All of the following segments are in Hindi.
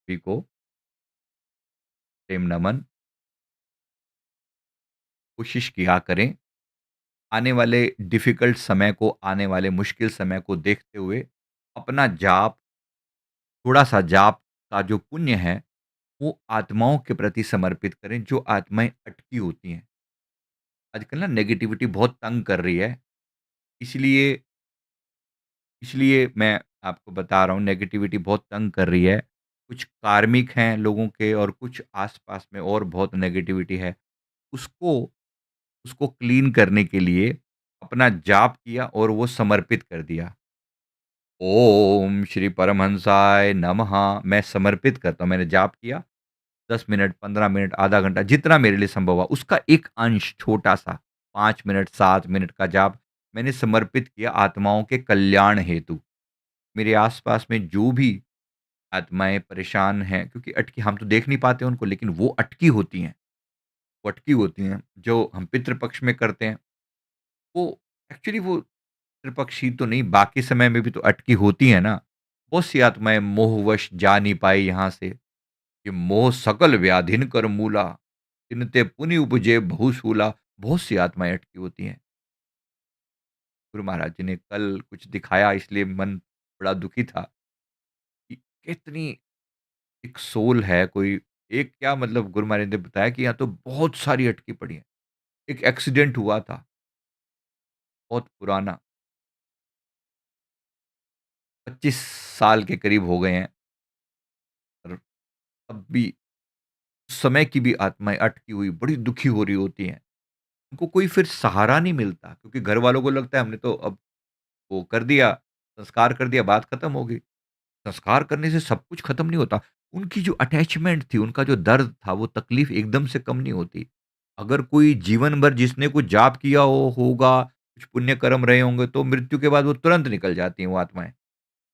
सभी को प्रेम नमन। कोशिश किया करें आने वाले डिफ़िकल्ट समय को, आने वाले मुश्किल समय को देखते हुए अपना जाप, थोड़ा-सा जाप का जो पुण्य है, वो आत्माओं के प्रति समर्पित करें, जो आत्माएँ अटकी होती हैं। आजकल ना नेगेटिविटी बहुत तंग कर रही है, इसलिए इसलिए मैं आपको बता रहा हूँ नेगेटिविटी बहुत तंग कर रही है। कुछ कार्मिक हैं लोगों के और कुछ आस-पास में और बहुत नेगेटिविटी है। उसको उसको क्लीन करने के लिए अपना जाप किया और वो समर्पित कर दिया। ओम श्री परमहंसाय नमः। मैं समर्पित करता हूँ। मैंने जाप किया 10 मिनट, 15 मिनट, आधा घंटा जितना मेरे लिए संभव हुआ, उसका एक अंश छोटा-सा 5 मिनट, 7 मिनट का जाप मैंने समर्पित किया आत्माओं के कल्याण हेतु। मेरे आस-पास में जो भी आत्माएँ परेशान हैं, क्योंकि अटकी हम तो देख नहीं पाते उनको, लेकिन वो अटकी होती हैं। वो अटकी होती हैं, जो हम पितृ पक्ष में करते हैं, वो एक्चुअली वो पितृपक्षी तो नहीं, बाकी समय में भी तो अटकी होती है ना। बहुत सी आत्माएँ मोहवश जा नहीं पाई यहाँ से, कि मोह सकल व्याधिन कर मूला, तिनते पुनि उपजे बहुसूला। बहुत सी आत्माएँ अटकी होती हैं। गुरु महाराज जी ने कल कुछ दिखाया, इसलिए मन बड़ा दुखी था कि कितनी एक सोल है कोई, एक क्या मतलब गुरु महाराज ने बताया कि यहाँ तो बहुत सारी अटकी पड़ी हैं। एक एक्सीडेंट हुआ था, बहुत पुराना, 25 साल के करीब हो गए हैं और अब भी उस समय की भी आत्माएँ अटकी हुई, बड़ी दुखी हो रही होती हैं। उनको कोई फिर सहारा नहीं मिलता, क्योंकि घर वालों को लगता है हमने तो अब वो कर दिया, संस्कार कर दिया, बात खत्म हो गई। संस्कार करने से सब कुछ खत्म नहीं होता। उनकी जो अटैचमेंट थी, उनका जो दर्द था, वो तकलीफ एकदम से कम नहीं होती। अगर कोई जीवन भर जिसने कुछ जाप किया होगा, कुछ पुण्य कर्म रहे होंगे, तो मृत्यु के बाद वो तुरंत निकल जाती हैं वो आत्माएँ।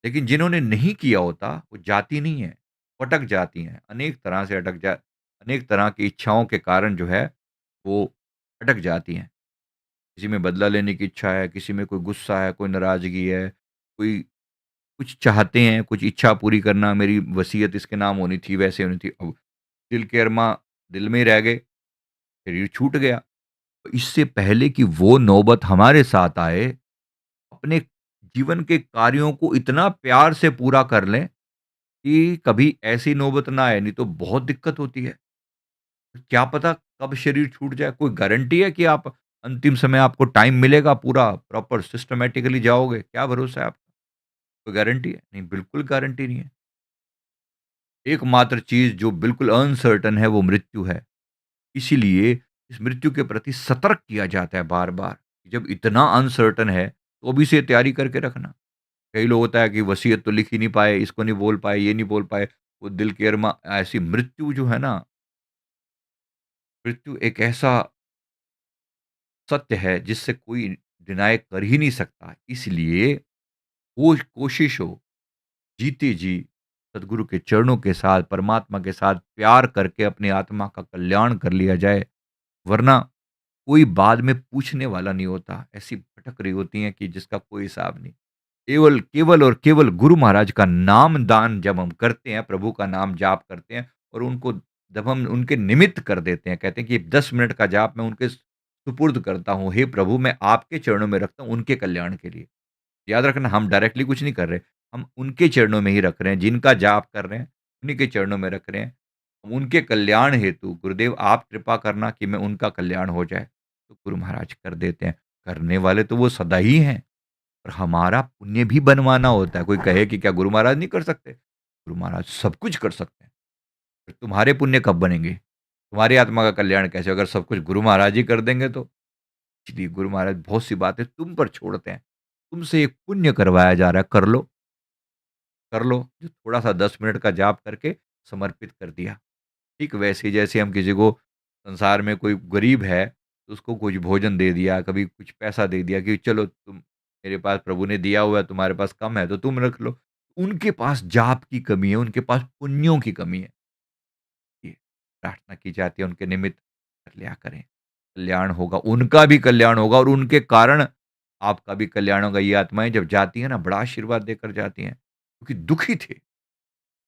लेकिन जिन्होंने नहीं किया होता, वो जाती नहीं हैं, भटक जाती हैं। अनेक तरह की इच्छाओं के कारण जो है, वो भटक जाती हैं। किसी में बदला लेने की इच्छा है, किसी में कोई गुस्सा है, कोई नाराज़गी है, कोई कुछ चाहते हैं, कुछ इच्छा पूरी करना, मेरी वसीयत इसके नाम होनी थी, वैसे होनी थी। अब दिल के अरमा दिल में ही रह गए, शरीर छूट गया। तो इससे पहले कि वो नौबत हमारे साथ आए, अपने जीवन के कार्यों को इतना प्यार से पूरा कर लें कि कभी ऐसी नौबत ना आए, नहीं तो बहुत दिक्कत होती है। क्या पता कब शरीर छूट जाए, कोई गारंटी है कि आप अंतिम समय आपको टाइम मिलेगा पूरा प्रॉपर सिस्टमैटिकली जाओगे? क्या भरोसा है आपका? कोई गारंटी है? नहीं, बिल्कुल गारंटी नहीं है। एकमात्र चीज़ जो बिल्कुल अनसर्टेन है वो मृत्यु है। इसीलिए इस मृत्यु के प्रति सतर्क किया जाता है बार-बार। जब इतना अनसर्टेन है, तो अभी से तैयारी करके रखना। कई लोग होता है कि वसीयत तो लिख ही नहीं पाए, इसको नहीं बोल पाए, ये नहीं बोल पाए, वो दिल की अरमा ऐसी मृत्यु जो है ना, मृत्यु एक ऐसा सत्य है जिससे कोई डिनाय कर ही नहीं सकता। इसलिए वो कोशिश हो जीते जी सदगुरु के चरणों के साथ, परमात्मा के साथ प्यार करके अपनी आत्मा का कल्याण कर लिया जाए, वरना कोई बाद में पूछने वाला नहीं होता। ऐसी भटक रही होती हैं कि जिसका कोई हिसाब नहीं। केवल केवल और केवल गुरु महाराज का नाम दान जब हम करते हैं, प्रभु का नाम जाप करते हैं और उनको जब हम उनके निमित्त कर देते हैं, कहते हैं कि 10 मिनट का जाप मैं उनके सुपुर्द करता हूँ। हे प्रभु, मैं आपके चरणों में रखता हूँ उनके कल्याण के लिए। याद रखना, हम डायरेक्टली कुछ नहीं कर रहे, हम उनके चरणों में ही रख रहे हैं, जिनका जाप कर रहे हैं, उन्हीं के चरणों में रख रहे हैं। हम उनके कल्याण हेतु गुरुदेव आप कृपा करना कि मैं उनका कल्याण हो जाए, तो गुरु महाराज कर देते हैं। करने वाले तो वो सदा ही हैं, और हमारा पुण्य भी बनवाना होता है। कोई कहे कि क्या गुरु महाराज नहीं कर सकते? गुरु महाराज सब कुछ कर सकते हैं। फिर तुम्हारे पुण्य कब बनेंगे? तुम्हारी आत्मा का कल्याण कैसे? अगर सब कुछ गुरु महाराज ही कर देंगे तो? इसलिए गुरु महाराज बहुत सी बातें तुम पर छोड़ते हैं। तुमसे एक पुण्य करवाया जा रहा है, कर लो, कर लो। जो थोड़ा-सा 10 मिनट का जाप करके समर्पित कर दिया। ठीक वैसे ही जैसे हम किसी को संसार में कोई गरीब है, तो उसको कुछ भोजन दे दिया, कभी कुछ पैसा दे दिया कि चलो तुम, मेरे पास प्रभु ने दिया हुआ है, तुम्हारे पास कम है तो तुम रख लो। उनके पास जाप की कमी है, उनके पास पुण्यों की कमी है। ये प्रार्थना की जाती है उनके निमित्त, कर लिया करें। कल्याण होगा, उनका भी कल्याण होगा और उनके कारण आपका भी कल्याण होगा। ये आत्माएँ जब जाती हैं ना, बड़ा आशीर्वाद देकर जाती हैं, क्योंकि दुखी थे।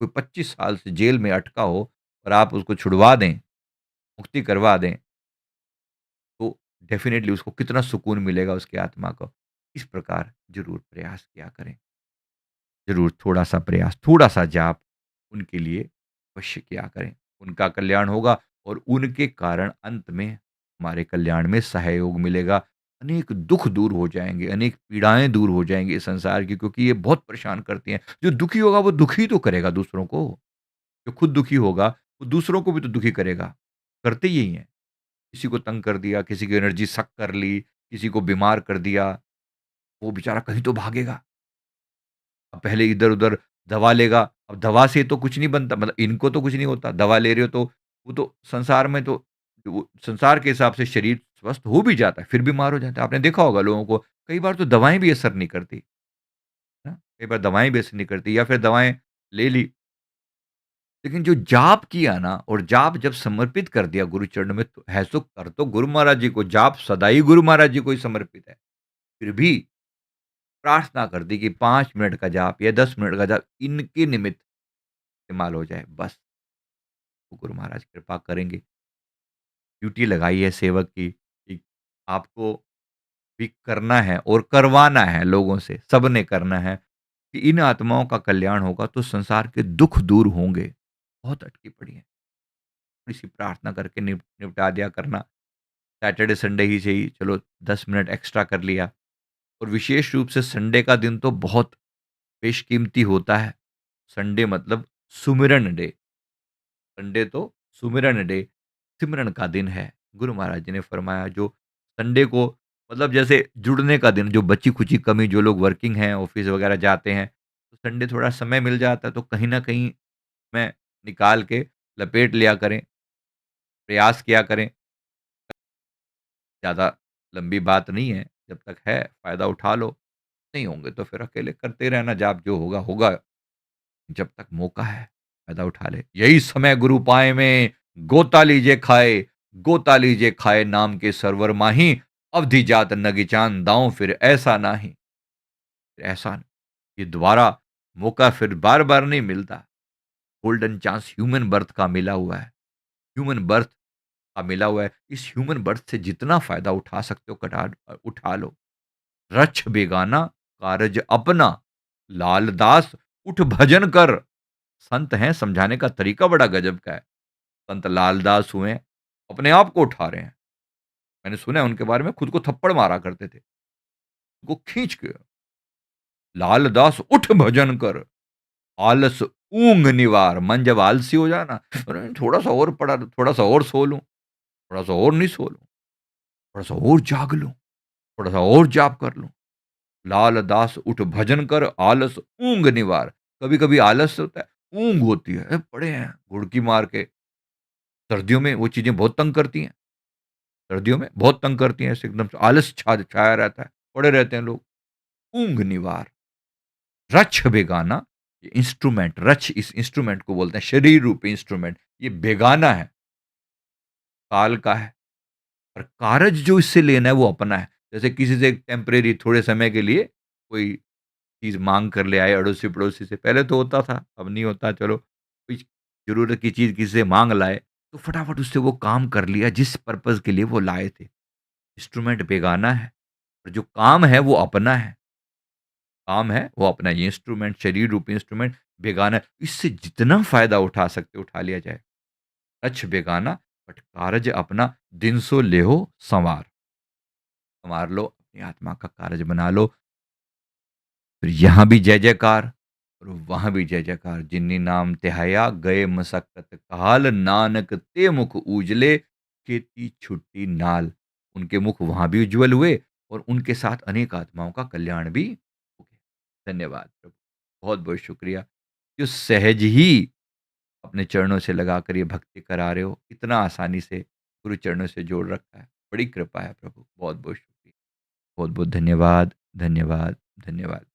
कोई 25 साल से जेल में अटका हो और आप उसको छुड़वा दें, मुक्ति करवा दें, तो डेफ़िनेटली उसको कितना सुकून मिलेगा उसकी आत्मा को। इस प्रकार ज़रूर प्रयास किया करें। ज़रूर थोड़ा-सा प्रयास, थोड़ा-सा जाप उनके लिए अवश्य किया करें। उनका कल्याण होगा और उनके कारण अंत में हमारे कल्याण में सहयोग मिलेगा। अनेक दुःख दूर हो जाएँगे, अनेक पीड़ाएँ दूर हो जाएँगी इस संसार की, क्योंकि ये बहुत परेशान करती हैं। जो दुखी होगा वो दुखी तो करेगा दूसरों को। जो खुद दुखी होगा वो दूसरों को भी तो दुखी करेगा। करते यही हैं। किसी को तंग कर दिया, किसी की एनर्जी सक कर ली, किसी को बीमार कर दिया, वो बेचारा कहीं तो भागेगा। अब पहले इधर-उधर दवा लेगा, अब दवा से तो कुछ नहीं बनता, मतलब इनको तो कुछ नहीं होता, दवा ले रहे हो तो वो तो संसार में तो वो संसार के हिसाब से शरीर स्वस्थ हो भी जाता है, फिर बीमार हो जाता है। आपने देखा होगा लोगों को, कई बार तो दवाएँ भी असर नहीं करती, है ना? कई बार दवाएँ भी असर नहीं करती या फिर दवाएँ ले ली, लेकिन जो जाप किया ना और जाप जब समर्पित कर दिया गुरु चरणों में, तो है सो कर तो गुरु महाराज जी को, जाप सदा ही गुरु महाराज जी को ही समर्पित है। फिर भी प्रार्थना कर दी कि 5 मिनट का जाप या 10 मिनट का जाप इनके निमित्त इस्तेमाल हो जाए, बस वो गुरु महाराज कृपा करेंगे। ड्यूटी लगाई है सेवक की कि आपको भी करना है और करवाना है लोगों से, सबने करना है कि इन आत्माओं का कल्याण होगा तो संसार के दुःख दूर होंगे। बहुत अटकी पड़ी हैं, थोड़ी-सी प्रार्थना करके निपटा दिया करना। सैटरडे, संडे ही सही, चलो 10 मिनट एक्स्ट्रा कर लिया और विशेष रूप से संडे का दिन तो बहुत बेशकीमती होता है। संडे मतलब सुमिरन डे। संडे तो सुमिरन डे, सिमरन का दिन है। गुरु महाराज जी ने फरमाया जो संडे को मतलब जैसे जुड़ने का दिन, जो बची-खुची कमी, जो लोग वर्किंग हैं, ऑफ़िस वग़ैरह जाते हैं, तो संडे थोड़ा समय मिल जाता है, तो कहीं न कहीं में निकाल के लपेट लिया करें, प्रयास किया करें। ज़्यादा लंबी बात नहीं है, जब तक है फ़ायदा उठा लो, नहीं होंगे तो फिर अकेले करते रहना जाप, जो होगा, होगा। जब तक मौका है, फ़ायदा उठा ले। यही समय गुरु पाए में, गोता लीजिए खाए नाम के सरवर माही, अवधि जात नगीचान दाँव फिर ऐसा नाहीं। फिर ऐसा ये दोबारा मौका फिर बार-बार नहीं मिलता। गोल्डन चांस ह्यूमन बर्थ का मिला हुआ है। ह्यूमन बर्थ का मिला हुआ है। इस ह्यूमन बर्थ से जितना फ़ायदा उठा सकते हो उठा लो। रछ बेगाना कारज अपना, लाल दास उठ भजन कर। संत हैं, समझाने का तरीका बड़ा गजब का है। संत लालदास हुए, अपने आप को उठा रहे हैं। मैंने सुना है उनके बारे में, खुद को थप्पड़ मारा करते थे। उनको खींच के, लालदास उठ भजन कर, आलस ऊँघ निवार। मन जब आलसी हो जाए ना, अरे थोड़ा-सा और पढ़ा लूँ, थोड़ा-सा और सो लूँ, थोड़ा-सा और नहीं सो लूँ, थोड़ा-सा और जाग लूँ, थोड़ा-सा और जाप कर लूँ। लालदास उठ भजन कर, आलस ऊँघ निवार। कभी-कभी आलस होता है, ऊँघ होती है, पड़े हैं घुड़की मार के। सर्दियों में वो चीज़ें बहुत तंग करती हैं। सर्दियों में बहुत तंग करती हैं, ऐसे एकदम से आलस छाया रहता है, पड़े रहते हैं लोग। ऊँघ निवार, रछ बेगाना, ये इंस्ट्रूमेंट, रछ इस इंस्ट्रूमेंट को बोलते हैं, शरीर रूपी इंस्ट्रूमेंट, ये बेगाना है, काल का है और कारज जो इससे लेना है वो अपना है। जैसे किसी से टेम्परेरी थोड़े समय के लिए कोई चीज़ माँग कर ले आए अड़ोसी-पड़ोसी से, पहले तो होता था, अब नहीं होता, चलो कोई ज़रूरत की चीज़ किसी से माँग लाए, तो फटाफट उससे वो काम कर लिया जिस पर्पज़ के लिए वो लाए थे। इंस्ट्रूमेंट बेगाना है और जो काम है वो अपना है। काम है वो अपना, ये इंस्ट्रूमेंट, शरीर रूपी इंस्ट्रूमेंट बेगाना है। इससे जितना फ़ायदा उठा सकते हो उठा लिया जाए। रछ बेगाना बट कारज अपना, दिन सो लेहो संवार। संवार लो, अपनी आत्मा का कारज बना लो। फिर यहाँ भी जय जयकार और वहाँ भी जय जयकार। जिन्नी नाम तिहाया गए मसक्कत काल, नानक ते मुख उजले खेती छुट्टी नाल। उनके मुख वहाँ भी उज्जवल हुए और उनके साथ अनेक आत्माओं का कल्याण भी हो गया। धन्यवाद प्रभु, बहुत बहुत शुक्रिया जो सहज ही अपने चरणों से लगाकर ये भक्ति करा रहे हो, इतना आसानी से गुरु चरणों से जोड़ रखा है, बड़ी कृपा है प्रभु, बहुत बहुत शुक्रिया, बहुत बहुत धन्यवाद, धन्यवाद, धन्यवाद।